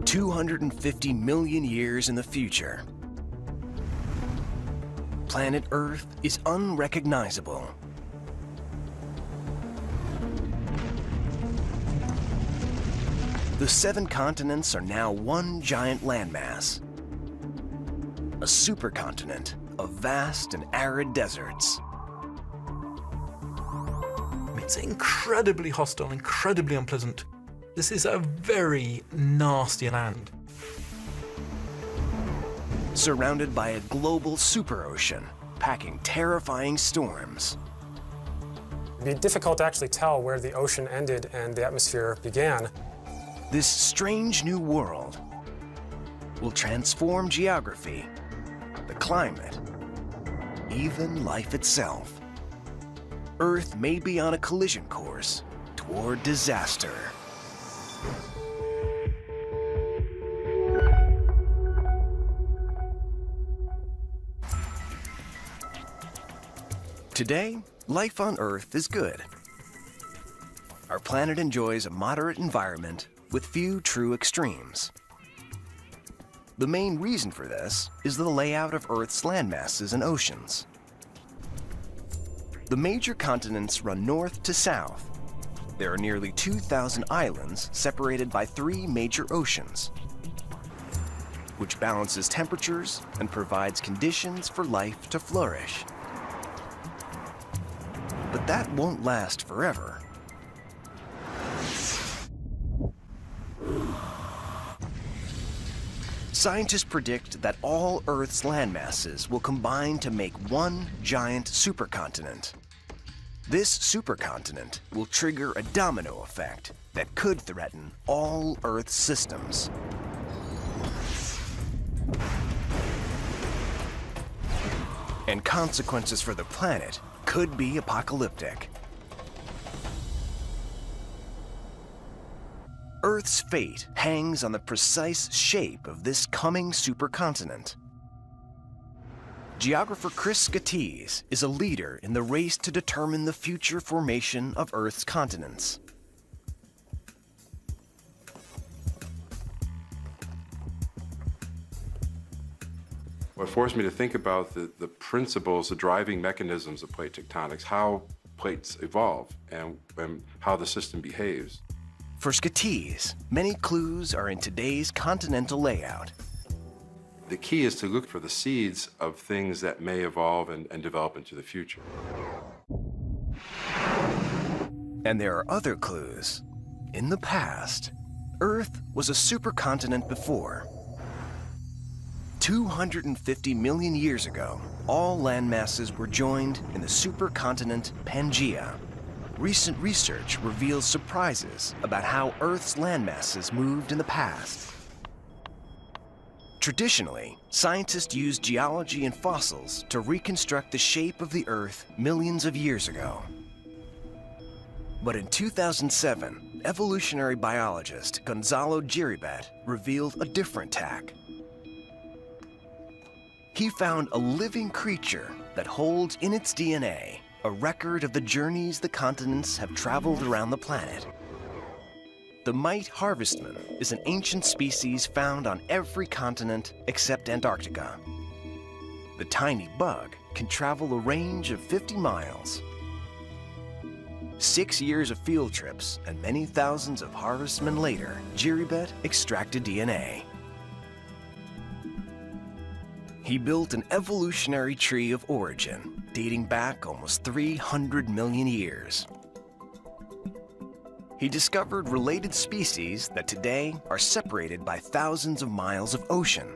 "250 million years in the future, planet Earth is unrecognizable. The 7 continents are now one giant landmass, a supercontinent of vast and arid deserts. It's incredibly hostile, incredibly unpleasant. This is a very nasty land. Surrounded by a global superocean, packing terrifying storms. It'd be difficult to actually tell where the ocean ended and the atmosphere began. This strange new world will transform geography, the climate, even life itself. Earth may be on a collision course toward disaster. Today, life on Earth is good. Our planet enjoys a moderate environment with few true extremes. The main reason for this is the layout of Earth's landmasses and oceans. The major continents run north to south. There are nearly 2,000 islands separated by 3 major oceans, which balances temperatures and provides conditions for life to flourish. But that won't last forever. Scientists predict that all Earth's landmasses will combine to make one giant supercontinent. This supercontinent will trigger a domino effect that could threaten all Earth's systems. And consequences for the planet could be apocalyptic. Earth's fate hangs on the precise shape of this coming supercontinent. Geographer Chris Scatese is a leader in the race to determine the future formation of Earth's continents. What forced me to think about the principles, the driving mechanisms of plate tectonics, how plates evolve and how the system behaves. For Scatese, many clues are in today's continental layout. The key is to look for the seeds of things that may evolve and develop into the future. And there are other clues. In the past, Earth was a supercontinent before. 250 million years ago, all landmasses were joined in the supercontinent Pangaea. Recent research reveals surprises about how Earth's landmasses moved in the past. Traditionally, scientists used geology and fossils to reconstruct the shape of the Earth millions of years ago. But in 2007, evolutionary biologist Gonzalo Giribet revealed a different tack. He found a living creature that holds in its DNA a record of the journeys the continents have traveled around the planet. The mite harvestman is an ancient species found on every continent except Antarctica. The tiny bug can travel a range of 50 miles. 6 years of field trips and many thousands of harvestmen later, Giribet extracted DNA. He built an evolutionary tree of origin, dating back almost 300 million years. He discovered related species that today are separated by thousands of miles of ocean.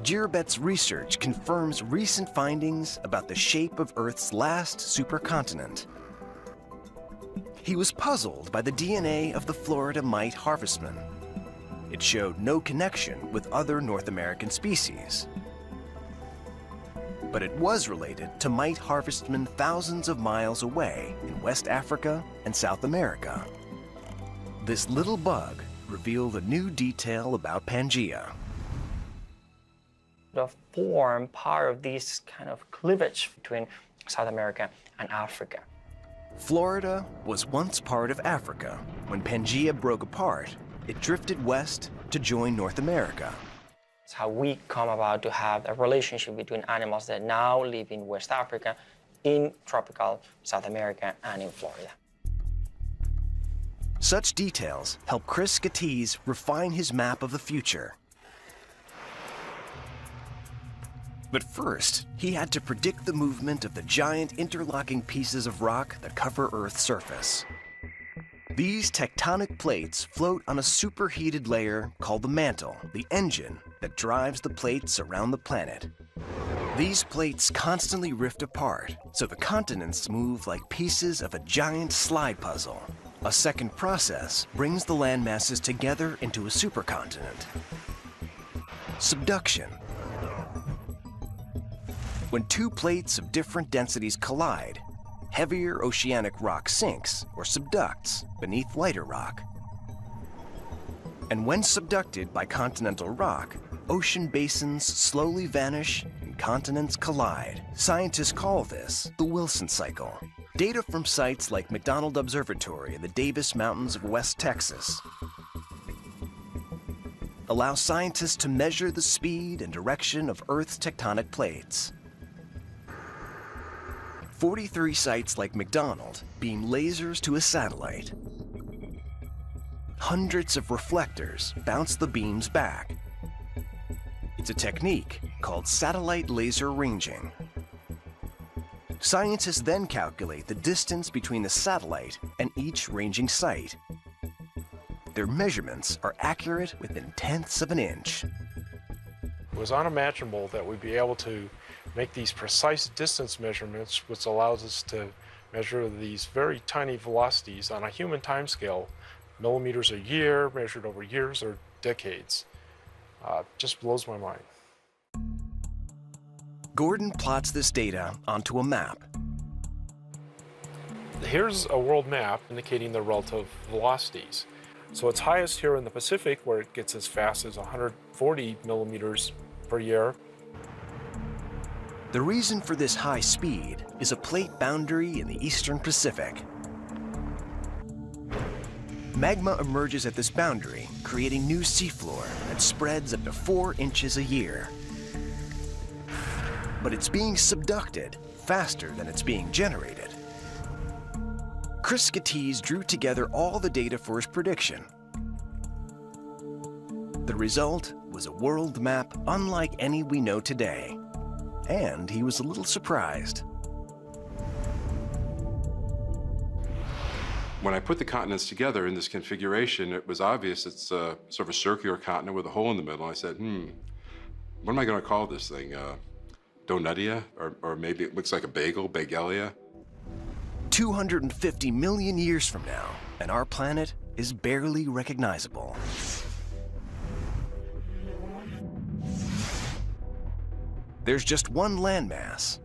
Giribet's research confirms recent findings about the shape of Earth's last supercontinent. He was puzzled by the DNA of the Florida mite harvestman. It showed no connection with other North American species. But it was related to mite harvestmen thousands of miles away in West Africa and South America. This little bug revealed a new detail about Pangaea. The form part of this kind of cleavage between South America and Africa. Florida was once part of Africa. When Pangaea broke apart, it drifted west to join North America. It's how we come about to have a relationship between animals that now live in West Africa, in tropical South America, and in Florida. Such details help Chris Gattiz refine his map of the future. But first, he had to predict the movement of the giant interlocking pieces of rock that cover Earth's surface. These tectonic plates float on a superheated layer called the mantle, the engine that drives the plates around the planet. These plates constantly rift apart, so the continents move like pieces of a giant slide puzzle. A second process brings the landmasses together into a supercontinent. Subduction. When two plates of different densities collide, heavier oceanic rock sinks or subducts beneath lighter rock. And when subducted by continental rock, ocean basins slowly vanish and continents collide. Scientists call this the Wilson cycle. Data from sites like McDonald Observatory in the Davis Mountains of West Texas allow scientists to measure the speed and direction of Earth's tectonic plates. 43 sites like McDonald beam lasers to a satellite. Hundreds of reflectors bounce the beams back. It's a technique called satellite laser ranging. Scientists then calculate the distance between the satellite and each ranging site. Their measurements are accurate within tenths of an inch. It was unimaginable that we'd be able to make these precise distance measurements, which allows us to measure these very tiny velocities on a human timescale, millimeters a year, measured over years or decades. Just blows my mind. Gordon plots this data onto a map. Here's a world map indicating the relative velocities. So it's highest here in the Pacific, where it gets as fast as 140 millimeters per year. The reason for this high speed is a plate boundary in the eastern Pacific. Magma emerges at this boundary, creating new seafloor that spreads up to 4 inches a year. But it's being subducted faster than it's being generated. Chris Gattiz drew together all the data for his prediction. The result was a world map unlike any we know today. And he was a little surprised. When I put the continents together in this configuration, it was obvious it's sort of a circular continent with a hole in the middle. I said, what am I going to call this thing? Donutia? Or maybe it looks like a bagel, Bagelia? 250 million years from now, and our planet is barely recognizable. There's just one landmass,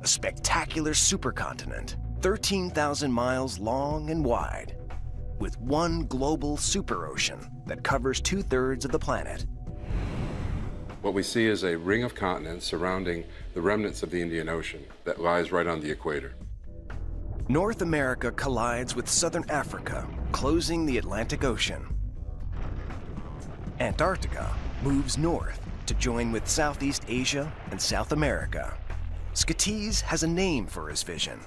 a spectacular supercontinent, 13,000 miles long and wide, with one global superocean that covers 2/3 of the planet. What we see is a ring of continents surrounding the remnants of the Indian Ocean that lies right on the equator. North America collides with southern Africa, closing the Atlantic Ocean. Antarctica moves north to join with Southeast Asia and South America. Gattiz has a name for his vision.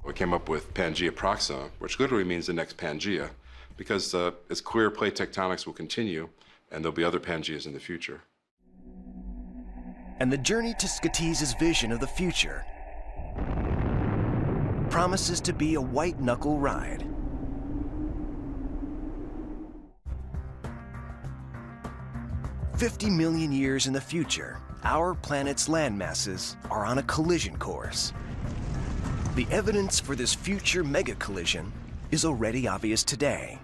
We came up with Pangaea Proxima, which literally means the next Pangaea, because it's clear plate tectonics will continue, and there'll be other Pangaeas in the future. And the journey to Gattiz's vision of the future promises to be a white-knuckle ride. "50 million years in the future, our planet's landmasses are on a collision course. The evidence for this future mega-collision is already obvious today.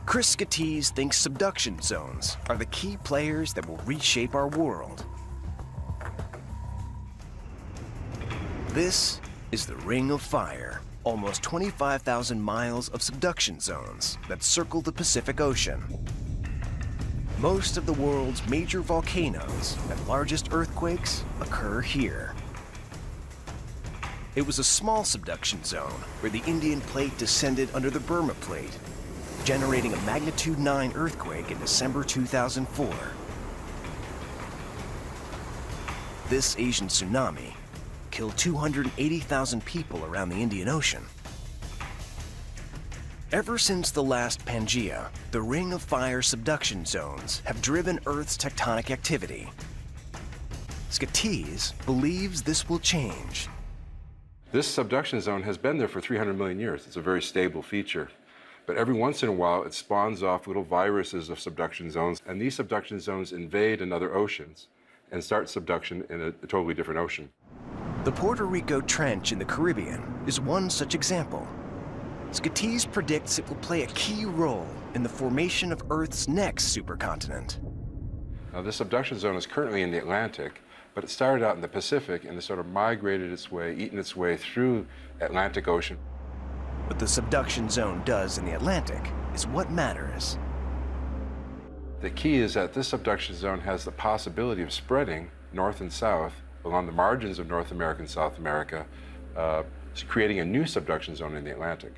Chris Gattiz thinks subduction zones are the key players that will reshape our world. This is the Ring of Fire, almost 25,000 miles of subduction zones that circle the Pacific Ocean. Most of the world's major volcanoes and largest earthquakes occur here. It was a small subduction zone where the Indian plate descended under the Burma plate, generating a magnitude 9 earthquake in December 2004. This Asian tsunami killed 280,000 people around the Indian Ocean. Ever since the last Pangea, the Ring of Fire subduction zones have driven Earth's tectonic activity. Skatees believes this will change. This subduction zone has been there for 300 million years. It's a very stable feature. But every once in a while, it spawns off little viruses of subduction zones, and these subduction zones invade another oceans and start subduction in a totally different ocean. The Puerto Rico Trench in the Caribbean is one such example. Skatees predicts it will play a key role in the formation of Earth's next supercontinent. Now, this subduction zone is currently in the Atlantic, but it started out in the Pacific and it sort of migrated its way, eaten its way through Atlantic Ocean. What the subduction zone does in the Atlantic is what matters. The key is that this subduction zone has the possibility of spreading north and south along the margins of North America and South America, creating a new subduction zone in the Atlantic.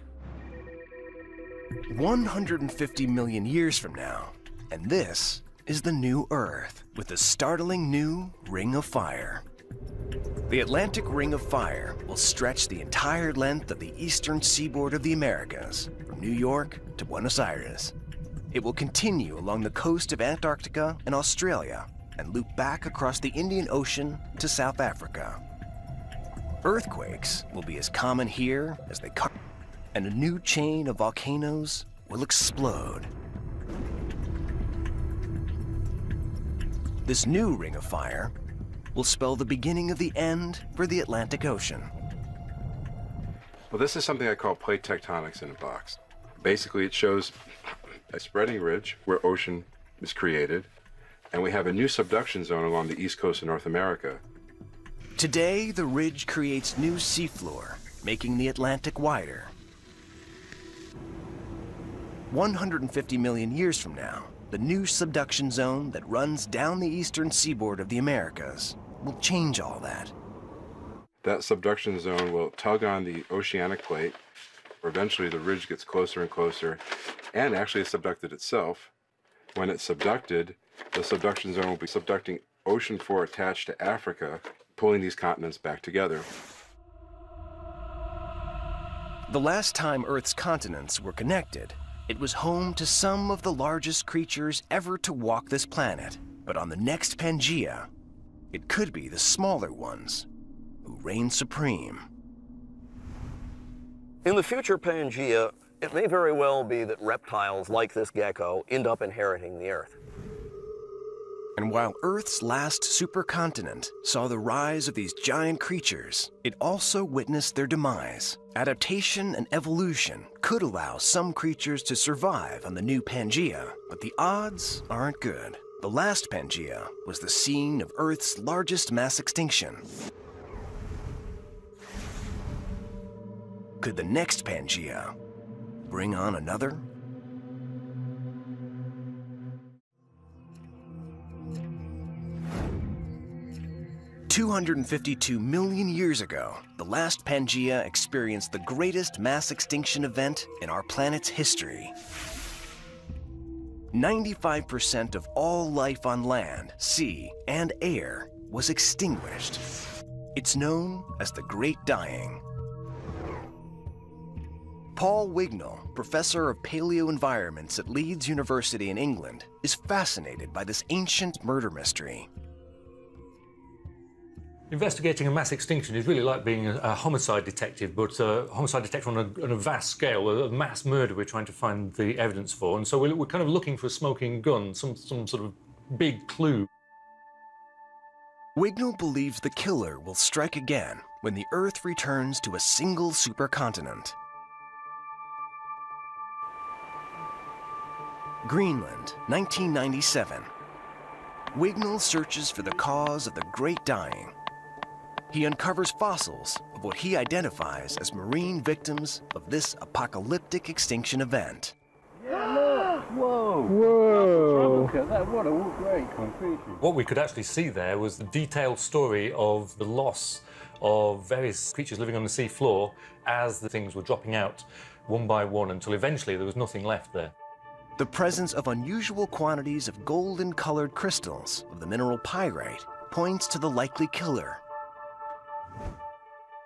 150 million years from now, and this is the new Earth with the startling new Ring of Fire. The Atlantic Ring of Fire will stretch the entire length of the eastern seaboard of the Americas, from New York to Buenos Aires. It will continue along the coast of Antarctica and Australia and loop back across the Indian Ocean to South Africa. Earthquakes will be as common here as they come, and a new chain of volcanoes will explode. This new Ring of Fire will spell the beginning of the end for the Atlantic Ocean. Well, this is something I call plate tectonics in a box. Basically, it shows a spreading ridge where ocean is created, and we have a new subduction zone along the east coast of North America. Today, the ridge creates new seafloor, making the Atlantic wider. 150 million years from now, the new subduction zone that runs down the eastern seaboard of the Americas will change all that. That subduction zone will tug on the oceanic plate, where eventually the ridge gets closer and closer, and actually it's subducted itself. When it's subducted, the subduction zone will be subducting ocean floor attached to Africa, pulling these continents back together. The last time Earth's continents were connected, it was home to some of the largest creatures ever to walk this planet. But on the next Pangea, it could be the smaller ones who reign supreme. In the future Pangea, it may very well be that reptiles like this gecko end up inheriting the Earth. And while Earth's last supercontinent saw the rise of these giant creatures, it also witnessed their demise. Adaptation and evolution could allow some creatures to survive on the new Pangea, but the odds aren't good. The last Pangea was the scene of Earth's largest mass extinction. Could the next Pangea bring on another? $252 million years ago, the last Pangea experienced the greatest mass extinction event in our planet's history. 95% of all life on land, sea, and air was extinguished. It's known as the Great Dying. Paul Wignall, professor of paleoenvironments at Leeds University in England, is fascinated by this ancient murder mystery. Investigating a mass extinction is really like being a homicide detective, but a homicide detective on a vast scale, a mass murder we're trying to find the evidence for. And so we're kind of looking for a smoking gun, some sort of big clue. Wignall believes the killer will strike again when the Earth returns to a single supercontinent. Greenland, 1997. Wignall searches for the cause of the Great Dying. He uncovers fossils of what he identifies as marine victims of this apocalyptic extinction event. Yeah, look! Whoa! Whoa! What a great conclusion. What we could actually see there was the detailed story of the loss of various creatures living on the sea floor as the things were dropping out one by one until eventually there was nothing left there. The presence of unusual quantities of golden-colored crystals of the mineral pyrite points to the likely killer.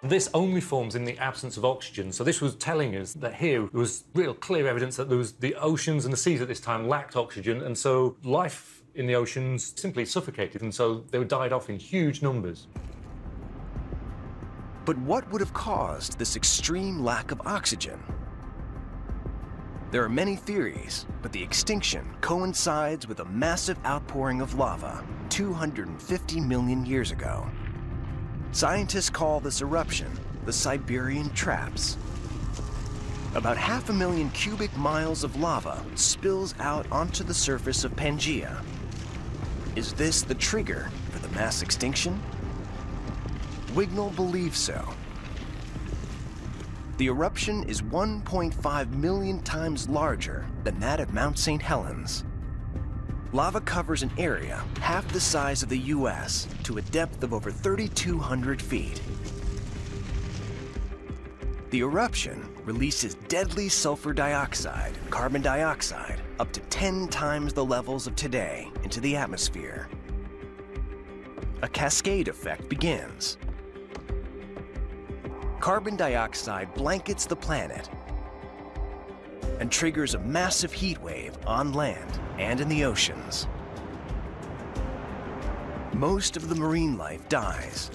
This only forms in the absence of oxygen, so this was telling us that here there was real clear evidence that the oceans and the seas at this time lacked oxygen, and so life in the oceans simply suffocated, and so they died off in huge numbers. But what would have caused this extreme lack of oxygen? There are many theories, but the extinction coincides with a massive outpouring of lava 250 million years ago. Scientists call this eruption the Siberian Traps. About 500,000 cubic miles of lava spills out onto the surface of Pangaea. Is this the trigger for the mass extinction? Wignall believes so. The eruption is 1.5 million times larger than that of Mount St. Helens. Lava covers an area half the size of the US to a depth of over 3,200 feet. The eruption releases deadly sulfur dioxide and carbon dioxide up to 10 times the levels of today into the atmosphere. A cascade effect begins. Carbon dioxide blankets the planet and triggers a massive heat wave on land and in the oceans. Most of the marine life dies,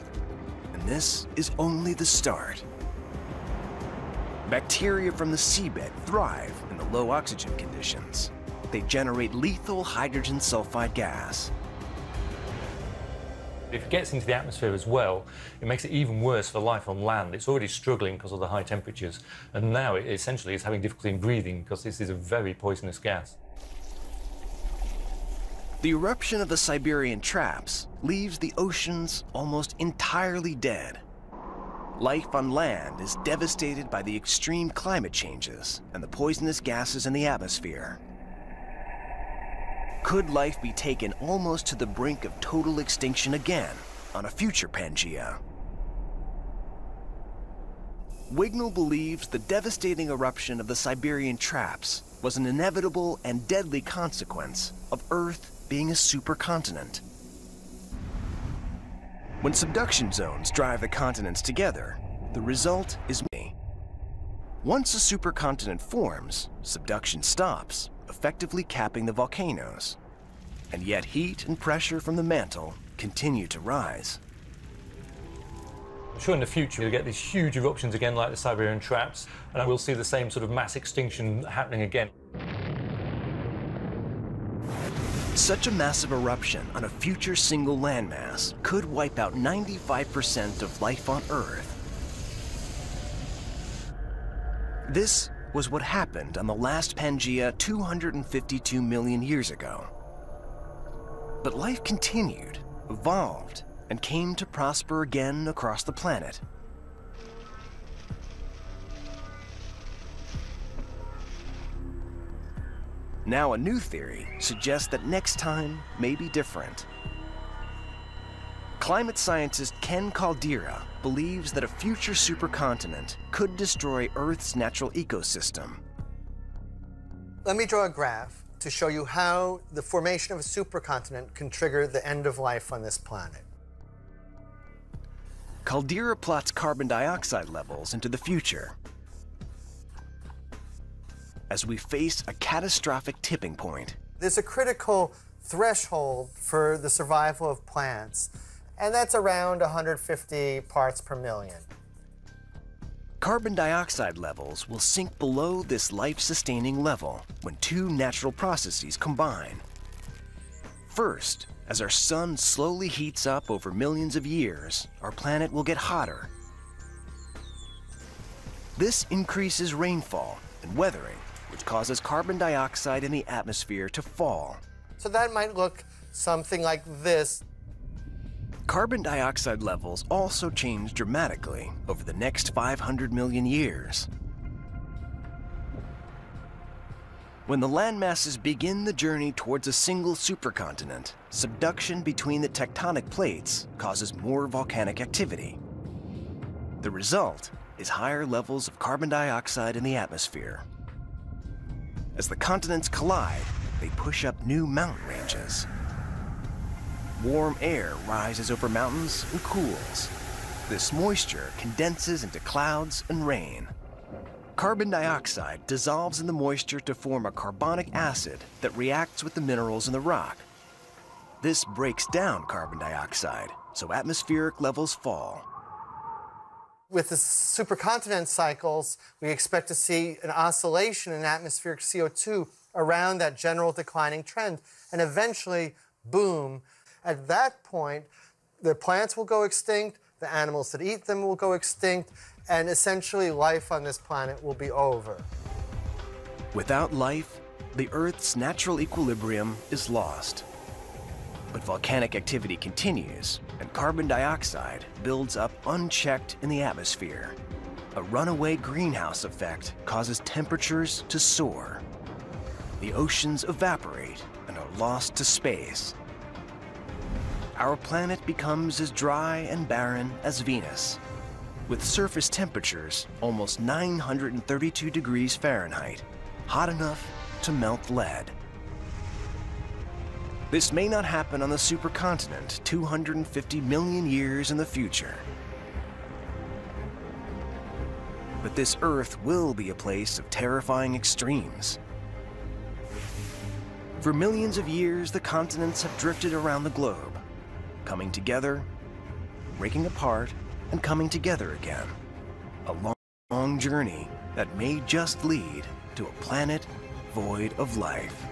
and this is only the start. Bacteria from the seabed thrive in the low oxygen conditions. They generate lethal hydrogen sulfide gas. If it gets into the atmosphere as well, it makes it even worse for life on land. It's already struggling because of the high temperatures, and now it essentially is having difficulty in breathing because this is a very poisonous gas. The eruption of the Siberian Traps leaves the oceans almost entirely dead. Life on land is devastated by the extreme climate changes and the poisonous gases in the atmosphere. Could life be taken almost to the brink of total extinction again on a future Pangaea? Wignall believes the devastating eruption of the Siberian Traps was an inevitable and deadly consequence of Earth being a supercontinent. When subduction zones drive the continents together, the result is me. Once a supercontinent forms, subduction stops, effectively capping the volcanoes. And yet heat and pressure from the mantle continue to rise. I'm sure in the future we'll get these huge eruptions again like the Siberian Traps, and we'll see the same sort of mass extinction happening again. Such a massive eruption on a future single landmass could wipe out 95% of life on Earth. This was what happened on the last Pangaea 252 million years ago. But life continued, evolved, and came to prosper again across the planet. Now a new theory suggests that next time may be different. Climate scientist Ken Caldera believes that a future supercontinent could destroy Earth's natural ecosystem. Let me draw a graph to show you how the formation of a supercontinent can trigger the end of life on this planet. Caldera plots carbon dioxide levels into the future as we face a catastrophic tipping point. There's a critical threshold for the survival of plants, and that's around 150 parts per million. Carbon dioxide levels will sink below this life-sustaining level when two natural processes combine. First, as our sun slowly heats up over millions of years, our planet will get hotter. This increases rainfall and weathering, which causes carbon dioxide in the atmosphere to fall. So that might look something like this. Carbon dioxide levels also change dramatically over the next 500 million years. When the landmasses begin the journey towards a single supercontinent, subduction between the tectonic plates causes more volcanic activity. The result is higher levels of carbon dioxide in the atmosphere. As the continents collide, they push up new mountain ranges. Warm air rises over mountains and cools. This moisture condenses into clouds and rain. Carbon dioxide dissolves in the moisture to form a carbonic acid that reacts with the minerals in the rock. This breaks down carbon dioxide, so atmospheric levels fall. With the supercontinent cycles, we expect to see an oscillation in atmospheric CO2 around that general declining trend, and eventually, boom. At that point, the plants will go extinct, the animals that eat them will go extinct, and essentially life on this planet will be over. Without life, the Earth's natural equilibrium is lost. But volcanic activity continues, and carbon dioxide builds up unchecked in the atmosphere. A runaway greenhouse effect causes temperatures to soar. The oceans evaporate and are lost to space. Our planet becomes as dry and barren as Venus, with surface temperatures almost 932 degrees Fahrenheit, hot enough to melt lead. This may not happen on the supercontinent 250 million years in the future. But this Earth will be a place of terrifying extremes. For millions of years, the continents have drifted around the globe, coming together, breaking apart, and coming together again. A long journey that may just lead to a planet void of life.